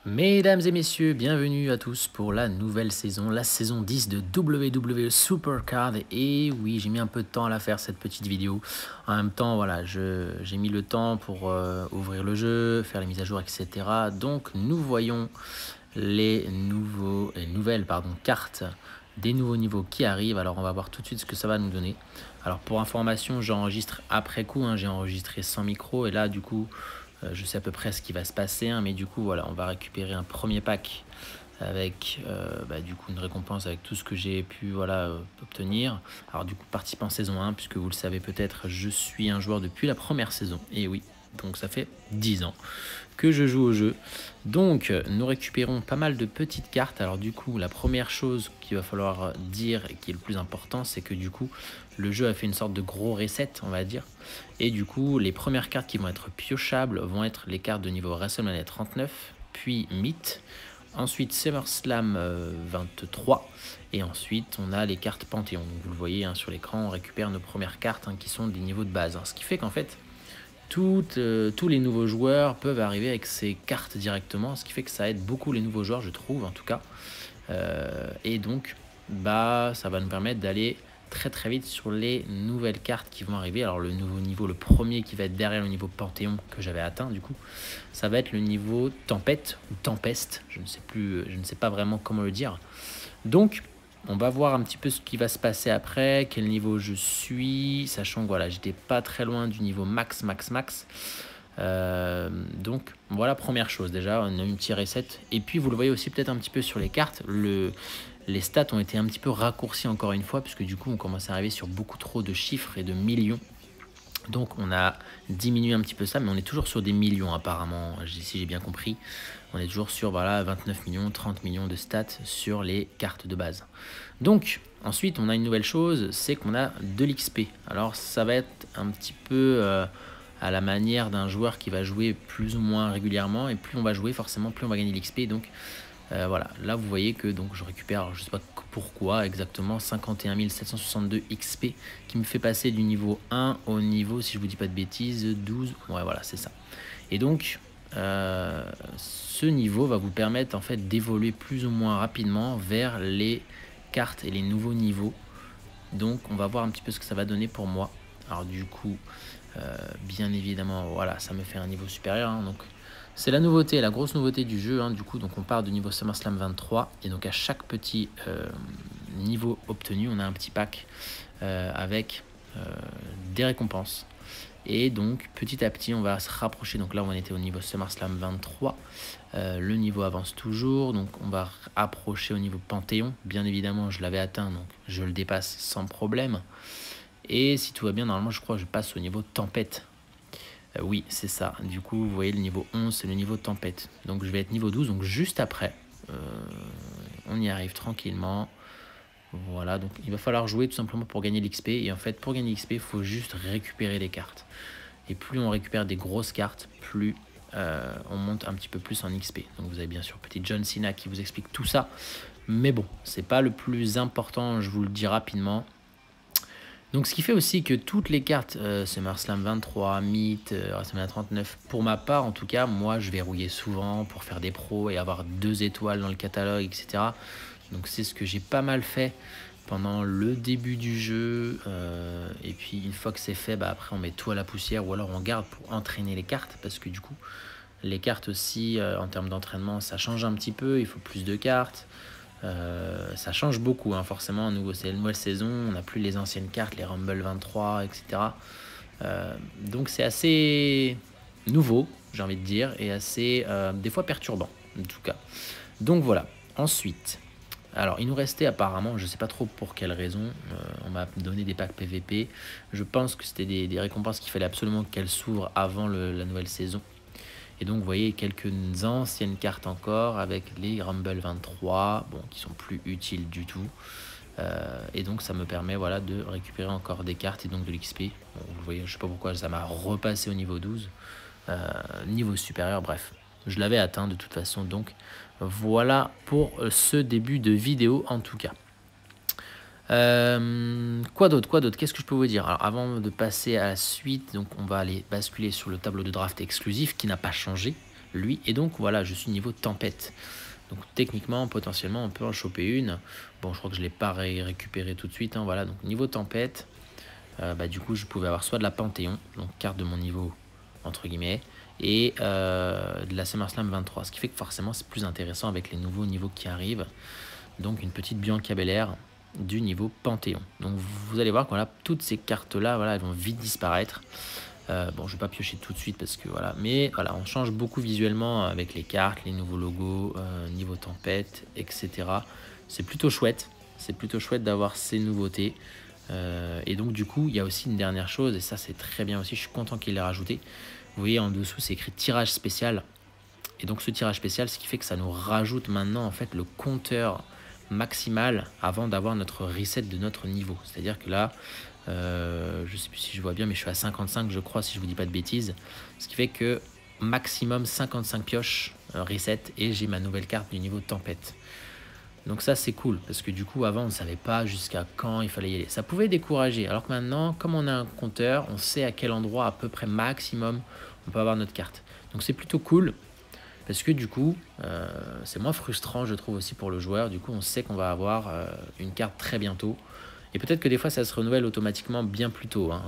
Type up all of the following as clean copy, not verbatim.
Mesdames et messieurs, bienvenue à tous pour la nouvelle saison, la saison 10 de WWE Supercard. Et oui, j'ai mis un peu de temps à la faire cette petite vidéo. En même temps, voilà, j'ai mis le temps pour ouvrir le jeu, faire les mises à jour, etc. Donc nous voyons les nouvelles cartes des nouveaux niveaux qui arrivent. Alors on va voir tout de suite ce que ça va nous donner. Alors pour information, j'enregistre après coup, j'ai enregistré sans micro et là du coup je sais à peu près ce qui va se passer, mais du coup voilà, on va récupérer un premier pack avec du coup une récompense avec tout ce que j'ai pu obtenir. Alors du coup participant saison 1, puisque vous le savez peut-être, je suis un joueur depuis la première saison, et oui, donc ça fait 10 ans que je joue au jeu. Donc nous récupérons pas mal de petites cartes. Alors du coup la première chose qu'il va falloir dire et qui est le plus important, c'est que du coup le jeu a fait une sorte de gros reset, on va dire, et du coup les premières cartes qui vont être piochables vont être les cartes de niveau WrestleMania 39, puis Myth, ensuite SummerSlam 23, et ensuite on a les cartes Panthéon. Donc, vous le voyez sur l'écran, on récupère nos premières cartes qui sont des niveaux de base, ce qui fait qu'en fait tous les nouveaux joueurs peuvent arriver avec ces cartes directement, ce qui fait que ça aide beaucoup les nouveaux joueurs, je trouve en tout cas. Et donc ça va nous permettre d'aller très vite sur les nouvelles cartes qui vont arriver. Alors le nouveau niveau, le premier qui va être derrière le niveau Panthéon que j'avais atteint, du coup ça va être le niveau Tempête ou Tempeste, je ne sais pas vraiment comment le dire. Donc on va voir un petit peu ce qui va se passer après, quel niveau je suis, sachant que voilà, j'étais pas très loin du niveau max. Donc voilà, première chose, déjà on a une petite reset. Et puis vous le voyez aussi peut-être un petit peu sur les cartes, les stats ont été un petit peu raccourcis encore une fois, puisque du coup on commence à arriver sur beaucoup trop de chiffres et de millions. Donc on a diminué un petit peu ça, mais on est toujours sur des millions apparemment, si j'ai bien compris. On est toujours sur 29 millions, 30 millions de stats sur les cartes de base. Donc ensuite on a une nouvelle chose, c'est qu'on a de l'XP. Alors ça va être un petit peu à la manière d'un joueur qui va jouer plus ou moins régulièrement, et plus on va jouer forcément, plus on va gagner de l'XP. Donc voilà, là vous voyez que donc je récupère, je sais pas pourquoi exactement, 51 762 XP qui me fait passer du niveau 1 au niveau, si je vous dis pas de bêtises, 12. Ouais, voilà, c'est ça. Et donc ce niveau va vous permettre en fait d'évoluer plus ou moins rapidement vers les cartes et les nouveaux niveaux. Donc on va voir un petit peu ce que ça va donner pour moi. Alors du coup bien évidemment, voilà, ça me fait un niveau supérieur, donc c'est la nouveauté, la grosse nouveauté du jeu, du coup. Donc on part du niveau SummerSlam 23, et donc à chaque petit niveau obtenu, on a un petit pack avec des récompenses. Et donc petit à petit on va se rapprocher. Donc là on était au niveau SummerSlam 23, le niveau avance toujours, donc on va approcher au niveau Panthéon. Bien évidemment je l'avais atteint, donc je le dépasse sans problème. Et si tout va bien, normalement je crois que je passe au niveau Tempête. Oui, c'est ça. Du coup, vous voyez, le niveau 11, c'est le niveau Tempête. Donc je vais être niveau 12, donc juste après. On y arrive tranquillement. Voilà, donc il va falloir jouer tout simplement pour gagner l'XP. Et en fait, pour gagner l'XP, il faut juste récupérer les cartes. Et plus on récupère des grosses cartes, plus on monte un petit peu plus en XP. Donc vous avez bien sûr petit John Cena qui vous explique tout ça. Mais bon, c'est pas le plus important, je vous le dis rapidement. Donc ce qui fait aussi que toutes les cartes, SummerSlam 23, Myth, WrestleMania 39, pour ma part en tout cas, moi je verrouillais souvent pour faire des pros et avoir 2 étoiles dans le catalogue, etc. Donc c'est ce que j'ai pas mal fait pendant le début du jeu. Et puis une fois que c'est fait, après on met tout à la poussière, ou alors on garde pour entraîner les cartes, parce que du coup les cartes aussi en termes d'entraînement ça change un petit peu, il faut plus de cartes. Ça change beaucoup, forcément. C'est une nouvelle saison, on n'a plus les anciennes cartes, les Rumble 23, etc. Donc c'est assez nouveau, j'ai envie de dire, et assez des fois perturbant en tout cas. Donc voilà. Ensuite, alors il nous restait apparemment, je sais pas trop pour quelle raison, on m'a donné des packs PVP. Je pense que c'était des récompenses qu'il fallait absolument qu'elles s'ouvrent avant la nouvelle saison. Et donc vous voyez quelques anciennes cartes encore avec les Rumble 23, qui sont plus utiles du tout. Et donc ça me permet de récupérer encore des cartes et donc de l'XP. Vous voyez, je sais pas pourquoi ça m'a repassé au niveau 12. Niveau supérieur, bref. Je l'avais atteint de toute façon, donc voilà pour ce début de vidéo en tout cas. Quoi d'autre, qu'est-ce que je peux vous dire? Alors avant de passer à la suite, donc on va aller basculer sur le tableau de draft exclusif qui n'a pas changé. lui. Et donc voilà, je suis niveau tempête. Donc techniquement, potentiellement, on peut en choper une. Bon, je crois que je ne l'ai pas récupéré tout de suite. Hein, voilà, donc niveau tempête, du coup, je pouvais avoir soit de la Panthéon, donc carte de mon niveau, entre guillemets, et de la SummerSlam 23. Ce qui fait que forcément, c'est plus intéressant avec les nouveaux niveaux qui arrivent. Donc une petite Bianca Belair du niveau Panthéon. Donc vous allez voir que voilà, toutes ces cartes-là, voilà, elles vont vite disparaître. Bon, je vais pas piocher tout de suite parce que voilà, mais voilà, on change beaucoup visuellement avec les cartes, les nouveaux logos, niveau tempête, etc. C'est plutôt chouette. C'est plutôt chouette d'avoir ces nouveautés. Et donc du coup, il y a aussi une dernière chose, et ça c'est très bien aussi, je suis content qu'il l'ait rajouté. Vous voyez en dessous, c'est écrit tirage spécial. Et donc ce tirage spécial, ce qui fait que ça nous rajoute maintenant en fait le compteur maximal avant d'avoir notre reset de notre niveau. C'est-à-dire que là, je sais plus si je vois bien, mais je suis à 55 je crois, si je vous dis pas de bêtises. Ce qui fait que maximum 55 pioches reset et j'ai ma nouvelle carte du niveau tempête. Donc ça c'est cool, parce que du coup avant on ne savait pas jusqu'à quand il fallait y aller. Ça pouvait décourager, alors que maintenant, comme on a un compteur, on sait à quel endroit à peu près maximum on peut avoir notre carte. Donc c'est plutôt cool. Parce que du coup, c'est moins frustrant, je trouve aussi pour le joueur. Du coup, on sait qu'on va avoir une carte très bientôt. Et peut-être que des fois, ça se renouvelle automatiquement bien plus tôt. Hein.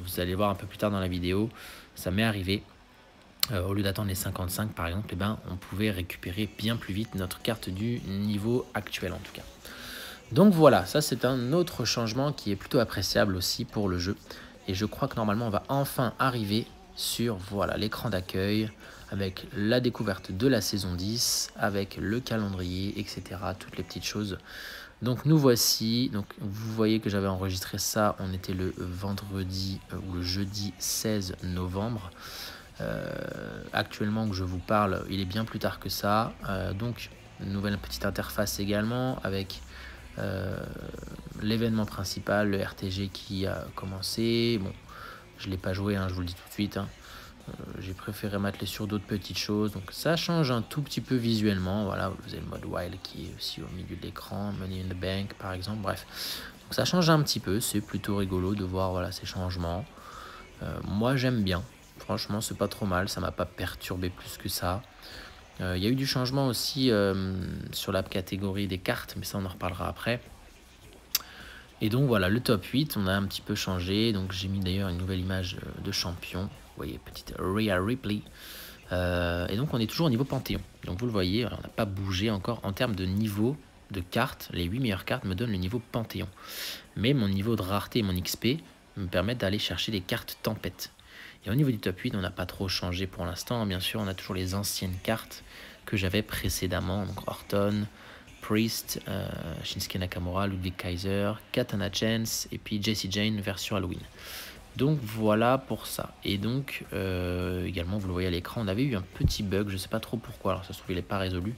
Vous allez voir un peu plus tard dans la vidéo. Ça m'est arrivé. Au lieu d'attendre les 55, par exemple, on pouvait récupérer bien plus vite notre carte du niveau actuel, en tout cas. Donc voilà, ça c'est un autre changement qui est plutôt appréciable aussi pour le jeu. Et je crois que normalement, on va enfin arriver sur voilà l'écran d'accueil avec la découverte de la saison 10, avec le calendrier, etc. Toutes les petites choses. Donc nous voici, donc vous voyez que j'avais enregistré ça, on était le vendredi ou le jeudi 16 novembre. Actuellement que je vous parle, il est bien plus tard que ça. Donc une nouvelle petite interface également avec l'événement principal, le RTG qui a commencé. Bon, je ne l'ai pas joué, hein, je vous le dis tout de suite. Hein. J'ai préféré m'atteler sur d'autres petites choses. Donc ça change un tout petit peu visuellement. Voilà, vous avez le mode Wild qui est aussi au milieu de l'écran. Money in the Bank par exemple. Bref, donc ça change un petit peu. C'est plutôt rigolo de voir voilà, ces changements. Moi j'aime bien. Franchement, c'est pas trop mal. Ça m'a pas perturbé plus que ça. Il y a eu du changement aussi sur la catégorie des cartes. Mais ça on en reparlera après. Et donc voilà, le top 8, on a un petit peu changé. Donc j'ai mis d'ailleurs une nouvelle image de champion. Vous voyez, petite Rhea Ripley. Et donc on est toujours au niveau Panthéon. Donc vous le voyez, on n'a pas bougé encore en termes de niveau de cartes. Les 8 meilleures cartes me donnent le niveau Panthéon. Mais mon niveau de rareté et mon XP me permettent d'aller chercher les cartes tempête. Et au niveau du top 8, on n'a pas trop changé pour l'instant. Bien sûr, on a toujours les anciennes cartes que j'avais précédemment. Donc Orton, Priest, Shinsuke Nakamura, Ludwig Kaiser, Katana Chance et puis Jessie Jane version Halloween. Donc voilà pour ça. Et donc également vous le voyez à l'écran, on avait eu un petit bug, je sais pas trop pourquoi, alors ça se trouve il n'est pas résolu.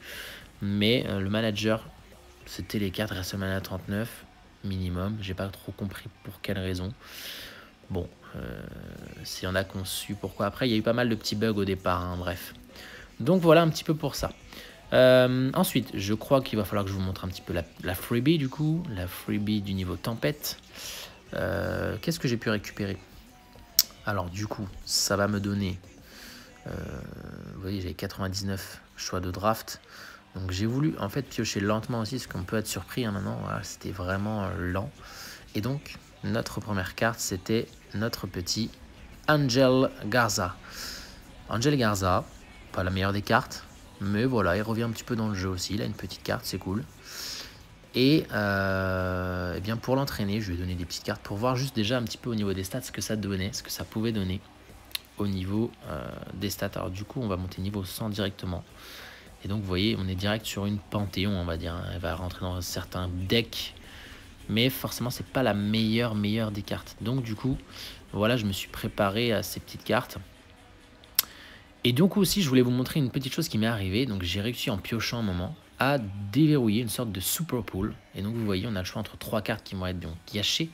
Mais le manager, c'était les cartes WrestleMania 39 minimum, j'ai pas trop compris pour quelle raison. Bon, s'il y en a qui ont su pourquoi. Après il y a eu pas mal de petits bugs au départ, hein, bref. Donc voilà un petit peu pour ça. Ensuite, je crois qu'il va falloir que je vous montre un petit peu la freebie du coup, la freebie du niveau tempête. Qu'est-ce que j'ai pu récupérer? Alors du coup, ça va me donner, vous voyez, j'ai 99 choix de draft. Donc j'ai voulu en fait piocher lentement aussi, parce qu'on peut être surpris hein, maintenant. Voilà, c'était vraiment lent. Et donc notre première carte, c'était notre petit Angel Garza. Angel Garza, pas la meilleure des cartes, mais voilà, il revient un petit peu dans le jeu aussi. Il a une petite carte, c'est cool. Et eh bien pour l'entraîner, je lui ai donné des petites cartes pour voir juste déjà un petit peu au niveau des stats ce que ça donnait, ce que ça pouvait donner au niveau des stats. Alors du coup, on va monter niveau 100 directement. Et donc vous voyez, on est direct sur une Panthéon, on va dire. Elle va rentrer dans certains decks, mais forcément, c'est pas la meilleure des cartes. Donc du coup, voilà, je me suis préparé à ces petites cartes. Et donc aussi, je voulais vous montrer une petite chose qui m'est arrivée. Donc j'ai réussi en piochant un moment à déverrouiller une sorte de super pool. Et donc vous voyez, on a le choix entre 3 cartes qui vont être donc gâchées.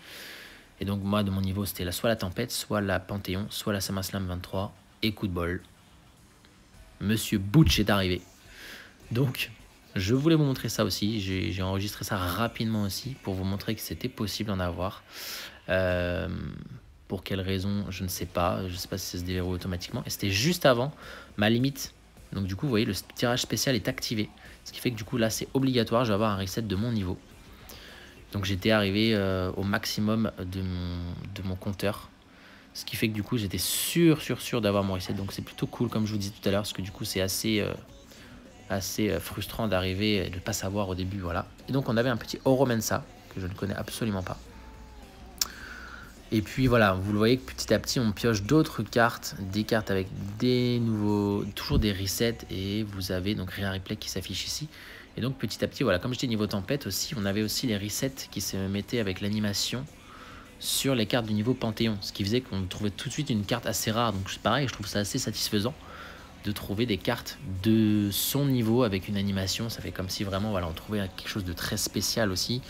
Et donc moi, de mon niveau, c'était soit la Tempête, soit la Panthéon, soit la SummerSlam 23. Et coup de bol, Monsieur Butch est arrivé. Donc, je voulais vous montrer ça aussi. J'ai enregistré ça rapidement aussi pour vous montrer que c'était possible d'en avoir. Pour quelle raison, je ne sais pas. Je ne sais pas si ça se déverrouille automatiquement. Et c'était juste avant ma limite Donc du coup, vous voyez, le tirage spécial est activé. Ce qui fait que du coup, là, c'est obligatoire. Je vais avoir un reset de mon niveau. Donc j'étais arrivé au maximum de mon compteur. Ce qui fait que du coup, j'étais sûr d'avoir mon reset. Donc c'est plutôt cool, comme je vous disais tout à l'heure, parce que du coup, c'est assez frustrant d'arriver et de ne pas savoir au début. Voilà. Et donc on avait un petit Oromensa, que je ne connais absolument pas. Et puis voilà, vous le voyez que petit à petit, on pioche d'autres cartes, des cartes avec des nouveaux, toujours des resets, et vous avez donc Rare Replay qui s'affiche ici. Et donc petit à petit, voilà, comme j'étais niveau tempête aussi, on avait aussi les resets qui se mettaient avec l'animation sur les cartes du niveau Panthéon, ce qui faisait qu'on trouvait tout de suite une carte assez rare. Donc c'est pareil, je trouve ça assez satisfaisant de trouver des cartes de son niveau avec une animation. Ça fait comme si vraiment, voilà, on trouvait quelque chose de très spécial aussi,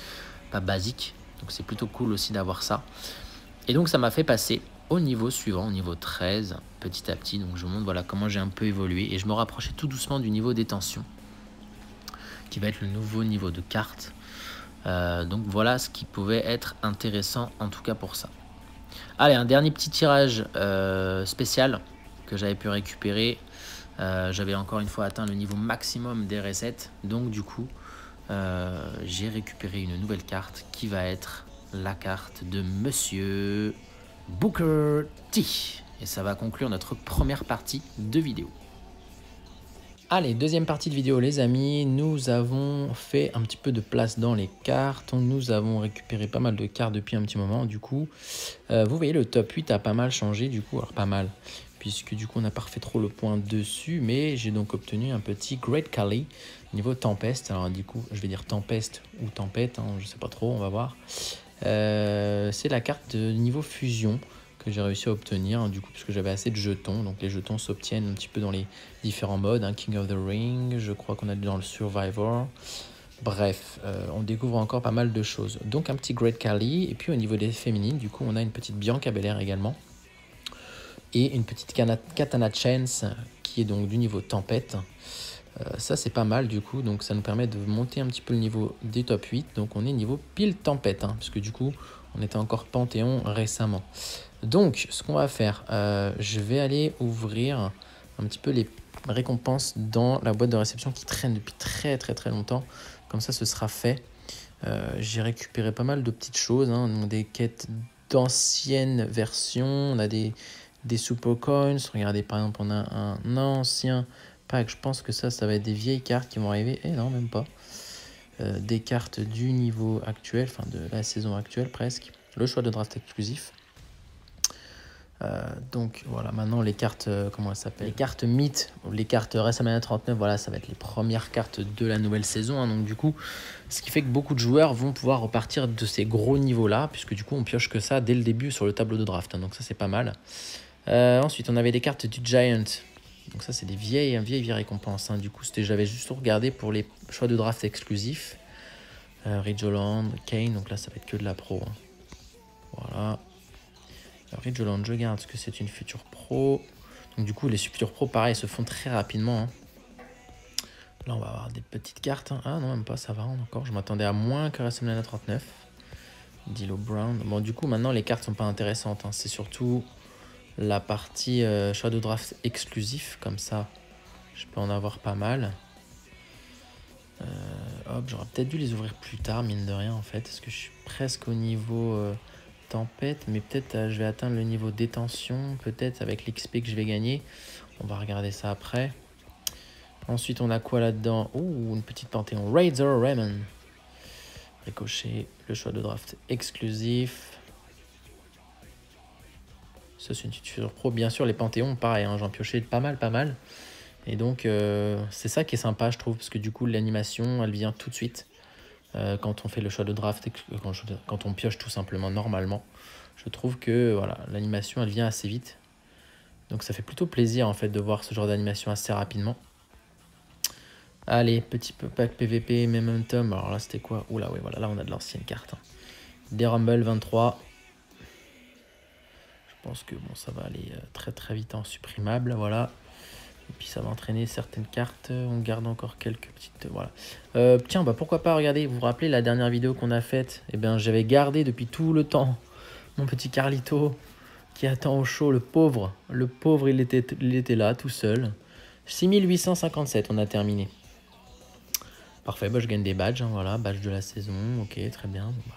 pas basique. Donc c'est plutôt cool aussi d'avoir ça. Et donc ça m'a fait passer au niveau suivant, au niveau 13, petit à petit. Donc je vous montre voilà, comment j'ai un peu évolué. Et je me rapprochais tout doucement du niveau détention, qui va être le nouveau niveau de carte. Donc voilà ce qui pouvait être intéressant en tout cas pour ça. Allez, un dernier petit tirage spécial que j'avais pu récupérer. J'avais encore une fois atteint le niveau maximum des resets. Donc du coup, j'ai récupéré une nouvelle carte qui va être la carte de Monsieur Booker T. Et ça va conclure notre première partie de vidéo. Allez, deuxième partie de vidéo les amis, nous avons fait un petit peu de place dans les cartes, nous avons récupéré pas mal de cartes depuis un petit moment, du coup, vous voyez le top 8 a pas mal changé du coup, alors pas mal, puisque du coup on n'a pas refait trop le point dessus, mais j'ai donc obtenu un petit Great Kali niveau Tempeste, alors du coup je vais dire Tempeste ou Tempête, hein, je sais pas trop, on va voir, c'est la carte de niveau Fusion, que j'ai réussi à obtenir du coup parce que j'avais assez de jetons, donc les jetons s'obtiennent un petit peu dans les différents modes, hein, King of the Ring, je crois qu'on a dans le Survivor, bref, on découvre encore pas mal de choses, donc un petit Great Kali, et puis au niveau des féminines, du coup on a une petite Bianca Belair également, et une petite Katana Chance qui est donc du niveau Tempête, ça c'est pas mal du coup, donc ça nous permet de monter un petit peu le niveau des top 8, donc on est niveau pile Tempête, hein, parce que du coup on était encore Panthéon récemment. Donc, ce qu'on va faire, je vais aller ouvrir un petit peu les récompenses dans la boîte de réception qui traîne depuis très longtemps. Comme ça, ce sera fait. J'ai récupéré pas mal de petites choses, hein, des quêtes d'anciennes versions. On a des super coins. Regardez, par exemple, on a un ancien pack. Je pense que ça va être des vieilles cartes qui vont arriver. Eh non, même pas. Des cartes du niveau actuel, enfin de la saison actuelle presque. Le choix de draft exclusif. Donc voilà, maintenant les cartes, comment elles s'appellent, les cartes mythes, les cartes WrestleMania 39, voilà, ça va être les premières cartes de la nouvelle saison, hein, donc du coup, ce qui fait que beaucoup de joueurs vont pouvoir repartir de ces gros niveaux-là, puisque du coup, on pioche que ça dès le début sur le tableau de draft, hein, donc ça c'est pas mal. Ensuite, on avait les cartes du Giant, donc ça c'est des vieilles récompenses, hein, du coup, j'avais juste regardé pour les choix de draft exclusifs, Ridge Holland, Kane, donc là ça va être que de la pro, hein. Voilà. Ridge Holland, je garde parce que c'est une future pro. Donc du coup, les futurs pro, pareil, se font très rapidement, hein. Là, on va avoir des petites cartes, hein. Ah non, même pas, ça va encore. Je m'attendais à moins que WrestleMania 39. D'Lo Brown. Bon, du coup, maintenant, les cartes sont pas intéressantes, hein. C'est surtout la partie Shadow Draft exclusif. Comme ça, je peux en avoir pas mal. Hop, j'aurais peut-être dû les ouvrir plus tard, mine de rien, en fait. Parce que je suis presque au niveau... Tempête, mais peut-être je vais atteindre le niveau détention, peut-être avec l'XP que je vais gagner. On va regarder ça après. Ensuite, on a quoi là-dedans? Ouh, une petite Panthéon. Razor Raymond. Ricochet, le choix de draft exclusif. Ça, c'est une future pro. Bien sûr, les Panthéons, pareil, hein, j'en piochais pas mal. Et donc, c'est ça qui est sympa, je trouve, parce que du coup, l'animation, elle vient tout de suite. Quand on fait le choix de draft, quand on pioche tout simplement normalement, je trouve que voilà, l'animation elle vient assez vite, donc ça fait plutôt plaisir en fait de voir ce genre d'animation assez rapidement. Allez, petit pack PVP Momentum, alors là c'était quoi? Oula, oui, voilà, là on a de l'ancienne carte, hein. Des Rumble 23, je pense que bon, ça va aller très vite en supprimable, voilà. Et puis ça va entraîner certaines cartes. On garde encore quelques petites... Voilà. Tiens, bah pourquoi pas, regardez, vous vous rappelez la dernière vidéo qu'on a faite? Eh bien, j'avais gardé depuis tout le temps mon petit Carlito qui attend au chaud, le pauvre. Le pauvre, il était là, tout seul. 6857, on a terminé. Parfait, bah, je gagne des badges, hein, voilà, badge de la saison, ok, très bien. Bah,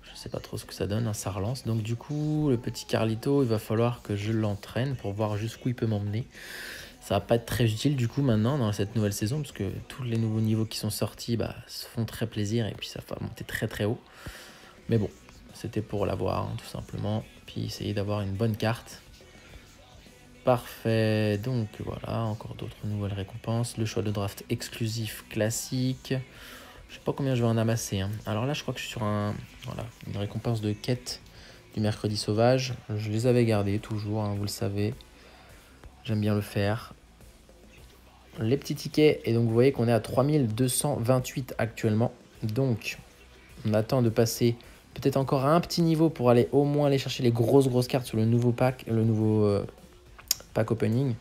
je sais pas trop ce que ça donne, hein, ça relance. Donc du coup, le petit Carlito, il va falloir que je l'entraîne pour voir jusqu'où il peut m'emmener. Ça va pas être très utile du coup maintenant dans cette nouvelle saison, parce que tous les nouveaux niveaux qui sont sortis bah, se font très plaisir et puis ça va monter très très haut. Mais bon, c'était pour l'avoir, hein, tout simplement. Puis essayer d'avoir une bonne carte. Parfait, donc voilà, encore d'autres nouvelles récompenses. Le choix de draft exclusif classique. Je sais pas combien je vais en amasser, hein. Alors là, je crois que je suis sur une récompense de quête du mercredi sauvage. Je les avais gardés toujours, hein, vous le savez. J'aime bien le faire. Les petits tickets, et donc vous voyez qu'on est à 3228 actuellement. Donc, on attend de passer peut-être encore à un petit niveau pour aller au moins aller chercher les grosses cartes sur le nouveau pack, pack opening.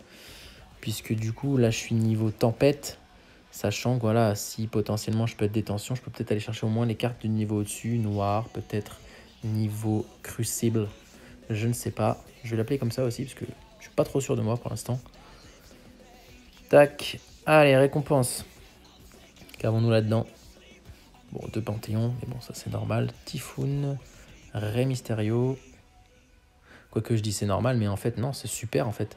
Puisque du coup, là, je suis niveau tempête. Sachant que voilà, si potentiellement je peux être détention, je peux peut-être aller chercher au moins les cartes du niveau au-dessus, noir, peut-être niveau crucible, je ne sais pas. Je vais l'appeler comme ça aussi parce que je suis pas trop sûr de moi pour l'instant. Tac, allez, récompense. Qu'avons-nous là-dedans? Bon, 2 Panthéons, mais bon, ça c'est normal. Typhoon, Rey Mysterio. Quoique je dis c'est normal, mais en fait non, c'est super en fait.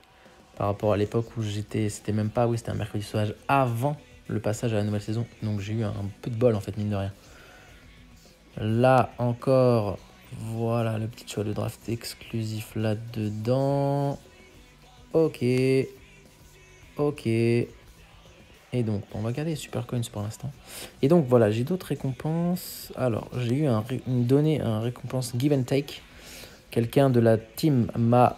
Par rapport à l'époque où j'étais, c'était même pas, oui, c'était un mercredi sauvage avant le passage à la nouvelle saison. Donc j'ai eu un peu de bol en fait, mine de rien. Là encore, voilà le petit choix de draft exclusif là-dedans. Ok. Ok. Et donc, on va garder les super coins pour l'instant. Et donc voilà, j'ai d'autres récompenses. Alors, j'ai eu une donnée, un récompense give and take. Quelqu'un de la team m'a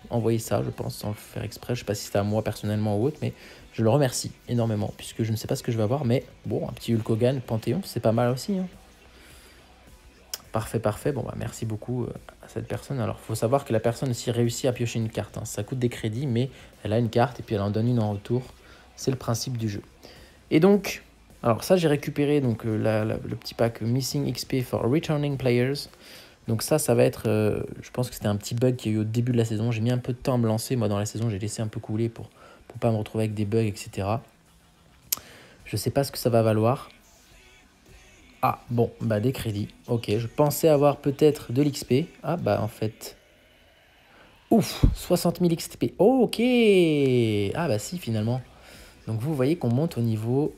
envoyé ça, je pense, sans le faire exprès. Je sais pas si c'était à moi personnellement ou autre, mais je le remercie énormément, puisque je ne sais pas ce que je vais avoir, mais bon, un petit Hulk Hogan, Panthéon, c'est pas mal aussi, hein. Parfait, parfait. Bon, bah, merci beaucoup à cette personne. Alors, il faut savoir que la personne aussi réussit à piocher une carte, hein. Ça coûte des crédits, mais elle a une carte et puis elle en donne une en retour. C'est le principe du jeu. Et donc, alors ça, j'ai récupéré donc, le petit pack Missing XP for Returning Players. Donc ça va être, je pense que c'était un petit bug qu'il y a eu au début de la saison. J'ai mis un peu de temps à me lancer. Moi, dans la saison, j'ai laissé un peu couler pour pas me retrouver avec des bugs, etc. Je sais pas ce que ça va valoir. Ah, bon, bah des crédits. Ok, je pensais avoir peut-être de l'XP. Ah, bah en fait... Ouf, 60 000 XP. Ok. Ah, bah si, finalement. Donc vous voyez qu'on monte au niveau...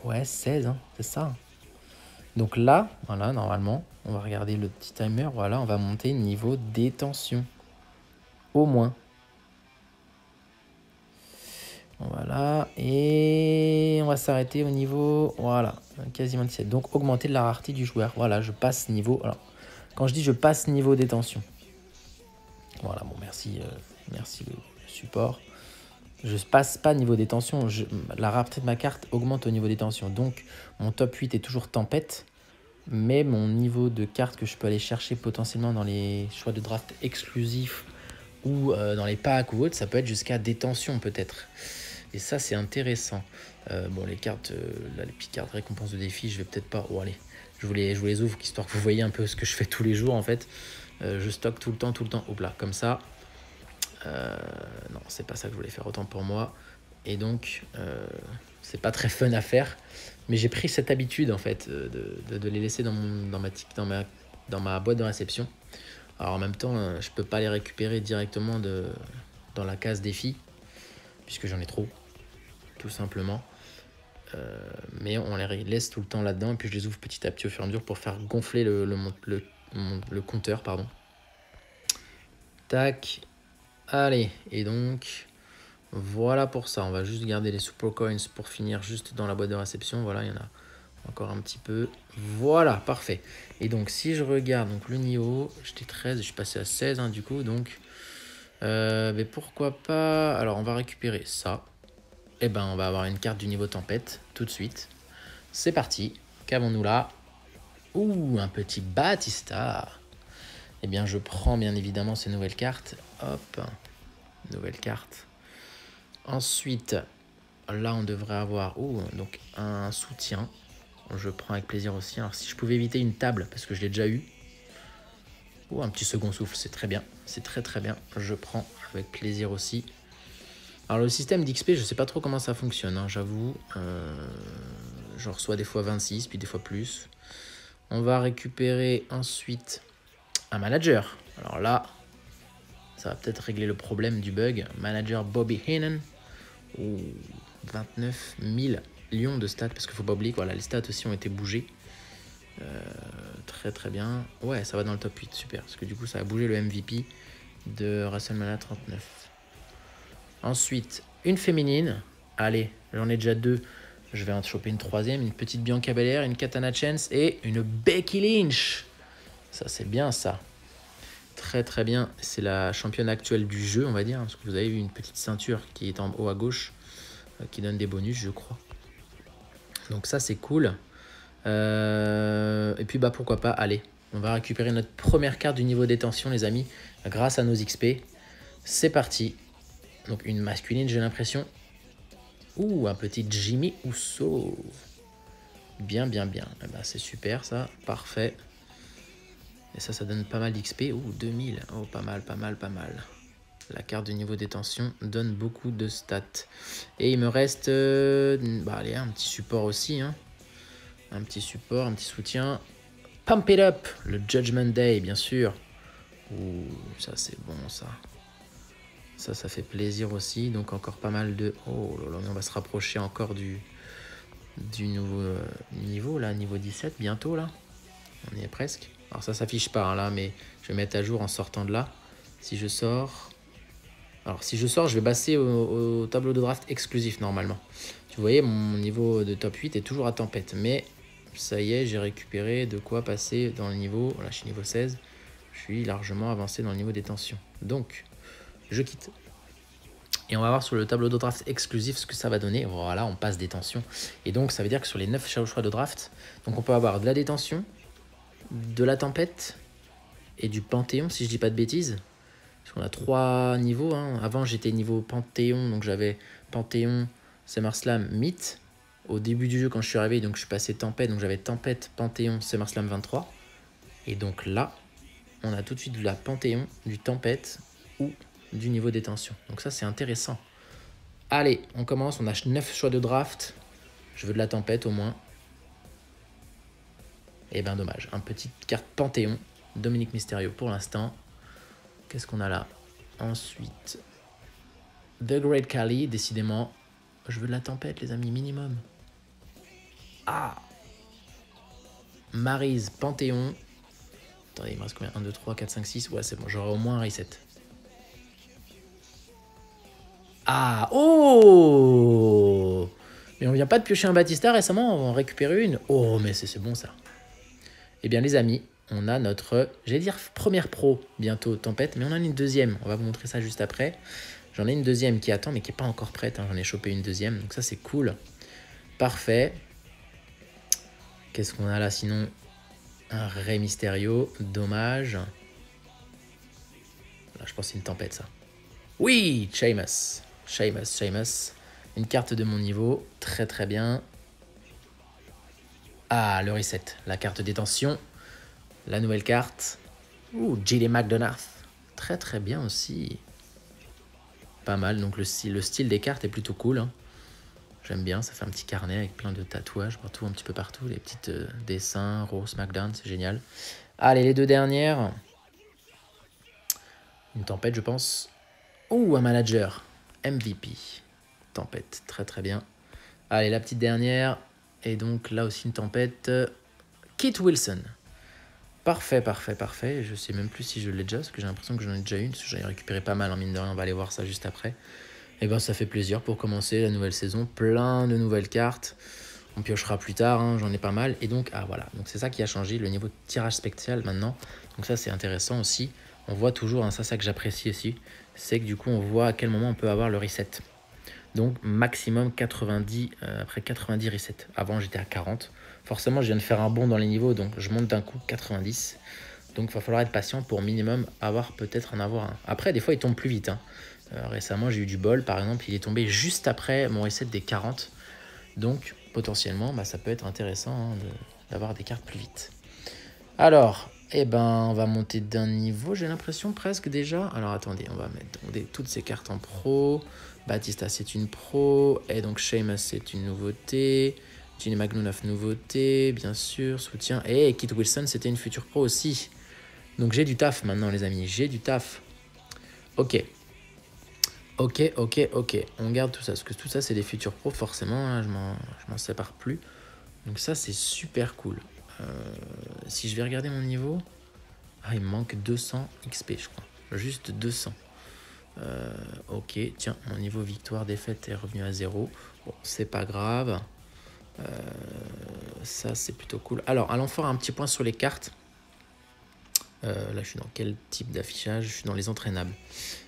Ouais, 16, hein, c'est ça. Donc là, voilà, normalement, on va regarder le petit timer. Voilà, on va monter niveau détention. Au moins. Voilà, et on va s'arrêter au niveau, voilà, quasiment 17. Donc augmenter la rareté du joueur. Voilà, je passe niveau. Alors, quand je dis je passe niveau détention. Voilà, bon, merci, merci le support. Je passe pas niveau détention. La rareté de ma carte augmente au niveau détention. Donc mon top 8 est toujours tempête. Mais mon niveau de carte que je peux aller chercher potentiellement dans les choix de draft exclusifs ou dans les packs ou autres, ça peut être jusqu'à détention peut-être. Et ça, c'est intéressant. Bon, les cartes, là, les petites cartes récompenses de défi, je vais peut-être pas... Oh, allez, je vous les ouvre, histoire que vous voyez un peu ce que je fais tous les jours, en fait. Je stocke tout le temps. Hop là, comme ça. Non, c'est pas ça que je voulais faire, autant pour moi. Et donc, c'est pas très fun à faire. Mais j'ai pris cette habitude, en fait, de les laisser dans ma boîte de réception. Alors, en même temps, je peux pas les récupérer directement dans la case défi, puisque j'en ai trop, tout simplement. Mais on les laisse tout le temps là-dedans, et puis je les ouvre petit à petit au fur et à mesure pour faire gonfler le compteur, pardon. Tac. Allez, et donc, voilà pour ça. On va juste garder les super coins pour finir juste dans la boîte de réception. Voilà, il y en a encore un petit peu. Voilà, parfait. Et donc, si je regarde donc le niveau, j'étais 13, je suis passé à 16, hein, du coup, donc... mais pourquoi pas... Alors, on va récupérer ça. Et ben, on va avoir une carte du niveau tempête, tout de suite. C'est parti. Qu'avons-nous là? Ouh, un petit Batista. Eh bien, je prends bien évidemment ces nouvelles cartes. Hop, nouvelle carte. Ensuite, là, on devrait avoir donc un soutien. Je prends avec plaisir aussi. Alors, si je pouvais éviter une table, parce que je l'ai déjà eu. Un petit second souffle, c'est très bien. C'est très très bien. Je prends avec plaisir aussi. Alors le système d'XP, je sais pas trop comment ça fonctionne, hein, j'avoue. Je reçois des fois 26, puis des fois plus. On va récupérer ensuite un manager. Alors là, ça va peut-être régler le problème du bug. Manager Bobby Heenan. 29 millions de stats, parce qu'il faut pas oublier que voilà, les stats aussi ont été bougées. Très très bien. Ouais, ça va dans le top 8, super. Parce que du coup, ça a bougé le MVP de WrestleMania 39. Ensuite, une féminine. Allez, j'en ai déjà 2. Je vais en choper une 3e. Une petite Bianca Belair, une Katana Chance et une Becky Lynch. Ça, c'est bien ça. Très très bien. C'est la championne actuelle du jeu, on va dire. Parce que vous avez une petite ceinture qui est en haut à gauche. Qui donne des bonus, je crois. Donc ça, c'est cool. Et puis, bah pourquoi pas, allez. On va récupérer notre première carte du niveau détention, les amis. Grâce à nos XP. C'est parti. Donc une masculine, j'ai l'impression. Ouh, un petit Jimmy Uso. Bien, bien, bien. Eh ben, c'est super ça, parfait. Et ça donne pas mal d'XP. Ouh, 2000. Oh, pas mal, pas mal, pas mal. La carte du niveau détention donne beaucoup de stats. Et il me reste allez, un petit support aussi. Hein. Un petit support, un petit soutien. Pump it up, le Judgment Day, bien sûr. Ouh, ça c'est bon ça. Ça fait plaisir aussi. Donc encore pas mal de... Oh là là, on va se rapprocher encore du nouveau niveau, là, niveau 17 bientôt, là. On y est presque. Alors ça s'affiche pas, hein, là, mais je vais mettre à jour en sortant de là. Si je sors... Alors si je sors, je vais passer au tableau de draft exclusif, normalement. Vous voyez, mon niveau de top 8 est toujours à tempête. Mais ça y est, j'ai récupéré de quoi passer dans le niveau... Voilà, je suis niveau 16. Je suis largement avancé dans le niveau des tensions. Donc... je quitte. Et on va voir sur le tableau de draft exclusif ce que ça va donner. Voilà, on passe des tensions. Et donc, ça veut dire que sur les 9 choix de draft, donc on peut avoir de la détention, de la tempête et du panthéon, si je dis pas de bêtises. Parce qu'on a 3 niveaux. Hein. Avant, j'étais niveau panthéon, donc j'avais panthéon, SummerSlam, Mythe. Au début du jeu, quand je suis arrivé, donc je suis passé tempête, donc j'avais tempête, panthéon, SummerSlam 23. Et donc là, on a tout de suite de la panthéon, du tempête ou du niveau des tensions. Donc ça, c'est intéressant. Allez, on commence. On a 9 choix de draft. Je veux de la tempête au moins. Et ben dommage. Un petite carte Panthéon. Dominique Mysterio pour l'instant. Qu'est-ce qu'on a là? Ensuite, The Great Khali. Décidément, je veux de la tempête, les amis, minimum. Ah, Maryse Panthéon. Attendez, il me reste combien? 1, 2, 3, 4, 5, 6. Ouais, c'est bon, j'aurai au moins un reset. Ah, oh! Mais on vient pas de piocher un Batista récemment, on va en récupérer une. Oh, mais c'est bon ça. Eh bien les amis, on a notre, j'allais dire première pro bientôt, Tempête, mais on en a une deuxième. On va vous montrer ça juste après. J'en ai une deuxième qui attend, mais qui n'est pas encore prête. Hein. J'en ai chopé une deuxième, donc ça c'est cool. Parfait. Qu'est-ce qu'on a là sinon? Un Rey Mysterio, dommage. Là, je pense que c'est une tempête ça. Oui, Sheamus. Sheamus. Une carte de mon niveau, très très bien. Ah, le reset, la carte détention. La nouvelle carte. Ouh, JD McDonough. Très très bien aussi. Pas mal, donc le style des cartes est plutôt cool. Hein. J'aime bien, ça fait un petit carnet avec plein de tatouages partout, un petit peu partout. Les petits dessins, Rose McDown, c'est génial. Allez, les deux dernières. Une tempête, je pense. Ouh, un manager. MVP. Tempête, très très bien. Allez, la petite dernière. Et donc là aussi une tempête. Kit Wilson. Parfait, parfait, parfait. Je sais même plus si je l'ai déjà, parce que j'ai l'impression que j'en ai déjà une. Parce que j'en ai récupéré pas mal en mine de rien. On va aller voir ça juste après. Et ben ça fait plaisir pour commencer la nouvelle saison. Plein de nouvelles cartes. On piochera plus tard, hein, j'en ai pas mal. Et donc, ah voilà. Donc c'est ça qui a changé, le niveau de tirage spécial maintenant. Donc ça c'est intéressant aussi. On voit toujours, hein, ça que j'apprécie aussi. C'est que du coup on voit à quel moment on peut avoir le reset. Donc maximum 90, après 90 resets. Avant j'étais à 40. Forcément je viens de faire un bond dans les niveaux, donc je monte d'un coup 90. Donc il va falloir être patient pour minimum peut-être en avoir un. Après des fois il tombe plus vite. Hein. Récemment j'ai eu du bol, par exemple il est tombé juste après mon reset des 40. Donc potentiellement ça peut être intéressant hein, d'avoir des cartes plus vite. Alors Eh ben, on va monter d'un niveau, j'ai l'impression, presque déjà. Alors, attendez, on va mettre toutes ces cartes en pro. Batista, c'est une pro. Et donc, Sheamus, c'est une nouveauté. Ginny McNunoff, nouveauté, bien sûr, soutien. Et Kit Wilson, c'était une future pro aussi. Donc, j'ai du taf maintenant, les amis. J'ai du taf. Ok. Ok. On garde tout ça. Parce que tout ça, c'est des futurs pros, forcément. Hein, je m'en sépare plus. Donc, ça, c'est super cool. Si je vais regarder mon niveau... Ah, il me manque 200 XP, je crois. Juste 200. Ok, tiens, mon niveau victoire-défaite est revenu à 0. Bon, c'est pas grave. Ça, c'est plutôt cool. Alors, allons faire un petit point sur les cartes. Là, je suis dans quel type d'affichage? Je suis dans les entraînables.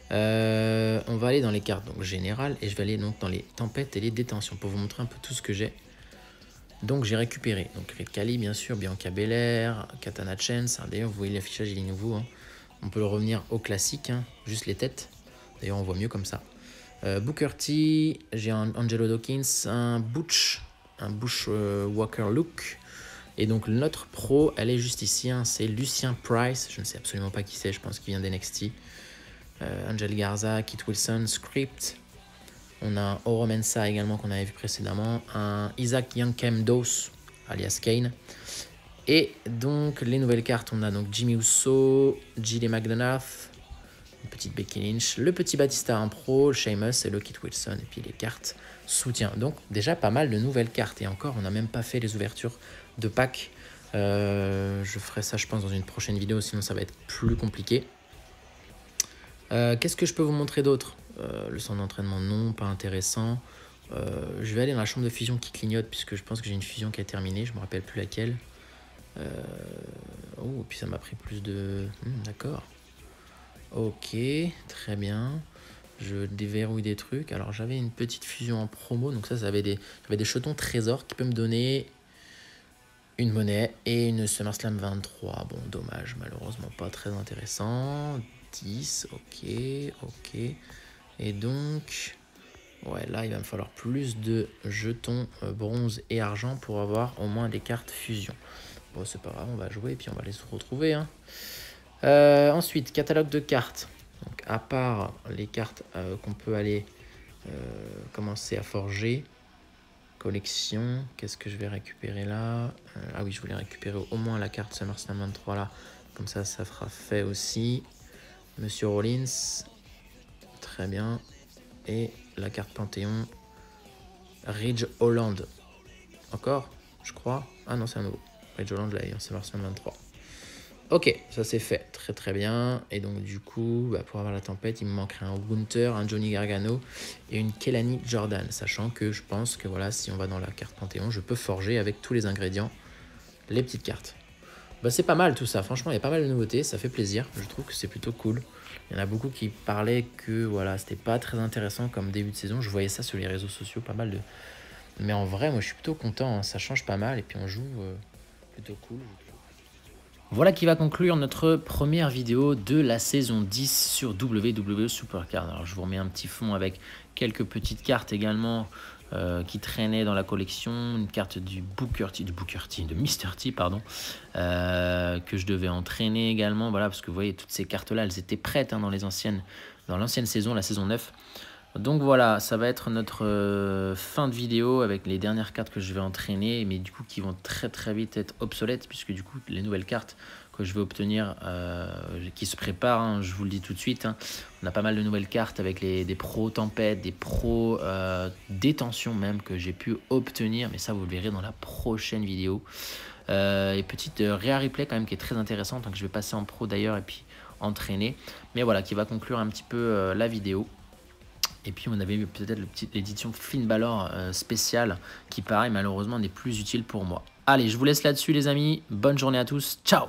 On va aller dans les cartes donc générales et je vais aller donc dans les tempêtes et les détentions pour vous montrer un peu tout ce que j'ai. Donc j'ai récupéré donc Red Kali bien sûr, Bianca Belair, Katana Chance. D'ailleurs vous voyez l'affichage il est nouveau. Hein. On peut le revenir au classique, hein, juste les têtes. D'ailleurs on voit mieux comme ça. Booker T, j'ai un Angelo Dawkins, un Bushwalker Look. Et donc notre pro, elle est juste ici, hein, c'est Lucien Price. Je ne sais absolument pas qui c'est, je pense qu'il vient d'NXT. Angel Garza, Kit Wilson, Script. On a un Oro Mensah également qu'on avait vu précédemment. Un Isaac Yankem Dos, alias Kane. Et donc les nouvelles cartes, on a donc Jimmy Uso, J.D. McDonough, une petite Becky Lynch, le petit Batista en pro, Sheamus et le Kit Wilson. Et puis les cartes soutien. Donc déjà pas mal de nouvelles cartes. Et encore, on n'a même pas fait les ouvertures de packs. Je ferai ça je pense dans une prochaine vidéo, sinon ça va être plus compliqué. Qu'est-ce que je peux vous montrer d'autre? Le centre d'entraînement, non, pas intéressant. Je vais aller dans la chambre de fusion qui clignote, puisque je pense que j'ai une fusion qui a terminé, je ne me rappelle plus laquelle. Oh, puis ça m'a pris plus de... D'accord. Ok, très bien. Je déverrouille des trucs. Alors, j'avais une petite fusion en promo, donc ça j'avais des jetons trésors qui peuvent me donner une monnaie et une SummerSlam 23. Bon, dommage, malheureusement pas très intéressant. 10, ok. Et donc, ouais, là, il va me falloir plus de jetons bronze et argent pour avoir au moins des cartes fusion. Bon, c'est pas grave, on va jouer et puis on va les retrouver. Hein. Ensuite, catalogue de cartes. Donc, à part les cartes qu'on peut aller commencer à forger, collection, qu'est-ce que je vais récupérer là? Ah oui, je voulais récupérer au moins la carte SummerSlam 23 là. Comme ça sera fait aussi. Monsieur Rollins, très bien. Et la carte Panthéon, Ridge Holland. Encore, je crois. Ah non, c'est un nouveau. Ridge Holland, là, c'est version 23. Ok, ça c'est fait. Très bien. Et donc, du coup, pour avoir la tempête, il me manquerait un Gunther, un Johnny Gargano et une Kelani Jordan. Sachant que je pense que voilà, si on va dans la carte Panthéon, je peux forger avec tous les ingrédients les petites cartes. C'est pas mal tout ça, franchement il y a pas mal de nouveautés, ça fait plaisir, je trouve que c'est plutôt cool. Il y en a beaucoup qui parlaient que voilà, c'était pas très intéressant comme début de saison, je voyais ça sur les réseaux sociaux, pas mal de... Mais en vrai, moi je suis plutôt content, hein. Ça change pas mal et puis on joue plutôt cool. Voilà qui va conclure notre première vidéo de la saison 10 sur WWE Supercard. Alors je vous remets un petit fond avec quelques petites cartes également qui traînaient dans la collection. Une carte du de Mr. T, pardon, que je devais entraîner également. Voilà, parce que vous voyez, toutes ces cartes-là, elles étaient prêtes hein, dans l'ancienne saison, la saison 9. Donc voilà, ça va être notre fin de vidéo avec les dernières cartes que je vais entraîner, mais du coup qui vont très vite être obsolètes, puisque du coup les nouvelles cartes que je vais obtenir, qui se préparent, hein, je vous le dis tout de suite, hein, on a pas mal de nouvelles cartes avec des pros tempête, des pros détention même que j'ai pu obtenir, mais ça vous le verrez dans la prochaine vidéo. Et petite Rhea Ripley quand même qui est très intéressante, donc je vais passer en pro d'ailleurs et puis entraîner, mais voilà qui va conclure un petit peu la vidéo. Et puis on avait peut-être l'édition Finn Balor spéciale qui pareil malheureusement n'est plus utile pour moi. Allez, je vous laisse là-dessus les amis. Bonne journée à tous. Ciao!